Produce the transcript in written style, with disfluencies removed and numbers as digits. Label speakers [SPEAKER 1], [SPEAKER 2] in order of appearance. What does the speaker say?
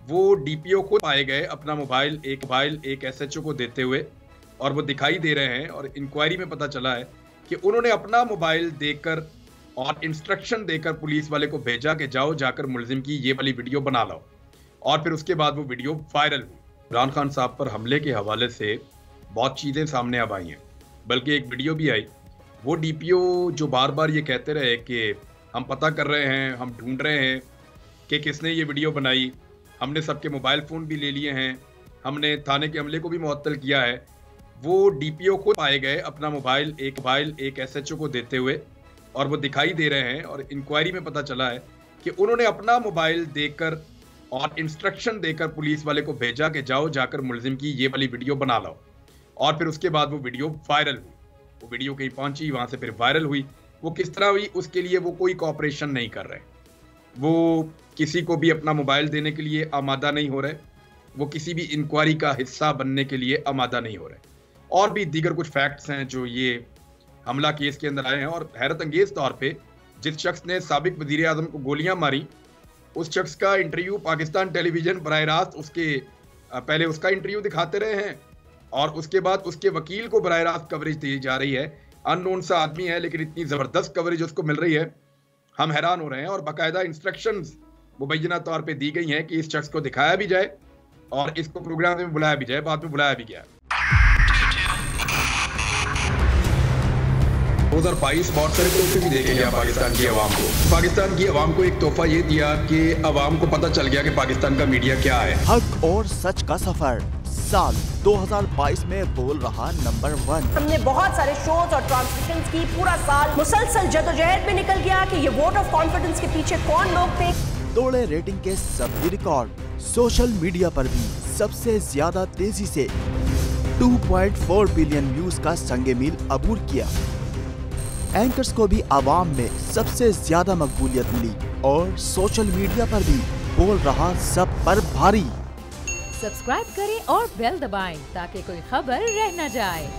[SPEAKER 1] वो डीपीओ को पाए गए अपना मोबाइल एक एसएचओ को देते हुए, और वो दिखाई दे रहे हैं। और इंक्वायरी में पता चला है कि उन्होंने अपना मोबाइल देकर और इंस्ट्रक्शन देकर पुलिस वाले को भेजा कि जाओ जाकर मुलजिम की ये वाली वीडियो बना लो। और फिर उसके बाद वो वीडियो वायरल हुई। इमरान खान साहब पर हमले के हवाले से बहुत चीज़ें सामने अब आई हैं, बल्कि एक वीडियो भी आई। वो डीपीओ जो बार बार ये कहते रहे कि हम पता कर रहे हैं, हम ढूंढ रहे हैं कि किसने ये वीडियो बनाई, हमने सबके मोबाइल फ़ोन भी ले लिए हैं, हमने थाने के अमले को भी मुअत्तल किया है। वो डीपीओ को पाए गए अपना मोबाइल एक एसएचओ को देते हुए, और वो दिखाई दे रहे हैं। और इंक्वायरी में पता चला है कि उन्होंने अपना मोबाइल देकर और इंस्ट्रक्शन देकर पुलिस वाले को भेजा कि जाओ जाकर मुलजिम की ये वाली वीडियो बना लो। और फिर उसके बाद वो वीडियो वायरल हुई। वो वीडियो कहीं पहुंची, वहां से फिर वायरल हुई। वो किस तरह हुई उसके लिए वो कोई कोऑपरेशन नहीं कर रहे, वो किसी को भी अपना मोबाइल देने के लिए आमादा नहीं हो रहे, वो किसी भी इंक्वायरी का हिस्सा बनने के लिए आमादा नहीं हो रहे। और भी दीगर कुछ फैक्ट्स हैं जो ये हमला केस के अंदर आए हैं। और हैरत अंगेज तौर पे जिस शख्स ने साबिक वजीर आजम को गोलियां मारी, उस शख्स का इंटरव्यू पाकिस्तान टेलीविजन बराह रास्त उसके पहले उसका इंटरव्यू दिखाते रहे हैं, और उसके बाद उसके वकील को बराह रास्त कवरेज दी जा रही है। अननोन सा आदमी है, लेकिन इतनी ज़बरदस्त कवरेज उसको मिल रही है, हम हैरान हो रहे हैं। और बाकायदा इंस्ट्रक्शंस मुबैना तौर पे दी गई हैं कि इस शख्स को दिखाया भी जाए और इसको प्रोग्राम में बुलाया भी जाए। बाद में बुलाया भी गया। 2022 बहुत सारे तोहफे भी देखे गया पाकिस्तान की अवाम को। पाकिस्तान की अवाम को एक तोहफा ये दिया कि अवाम को पता चल गया कि पाकिस्तान का मीडिया क्या है।
[SPEAKER 2] हक और सच का सफर साल 2022 में बोल रहा नंबर 1।
[SPEAKER 3] हमने बहुत सारे शोज और ट्रांसमिशंस की, पूरा साल मुसलसल जदोजहद में निकल गया कि ये वोट ऑफ कॉन्फिडेंस के पीछे कौन लोग थे।
[SPEAKER 2] तोड़े रेटिंग के सभी रिकॉर्ड। सोशल मीडिया पर भी सबसे ज्यादा तेजी से 2.4 बिलियन व्यूज का संगे मील अबूर किया। एंकर्स को भी आवाम में सबसे ज्यादा मकबूलियत मिली और सोशल मीडिया पर भी बोल रहा सब पर भारी।
[SPEAKER 4] सब्सक्राइब करें और बेल दबाएं ताकि कोई खबर रह न जाए।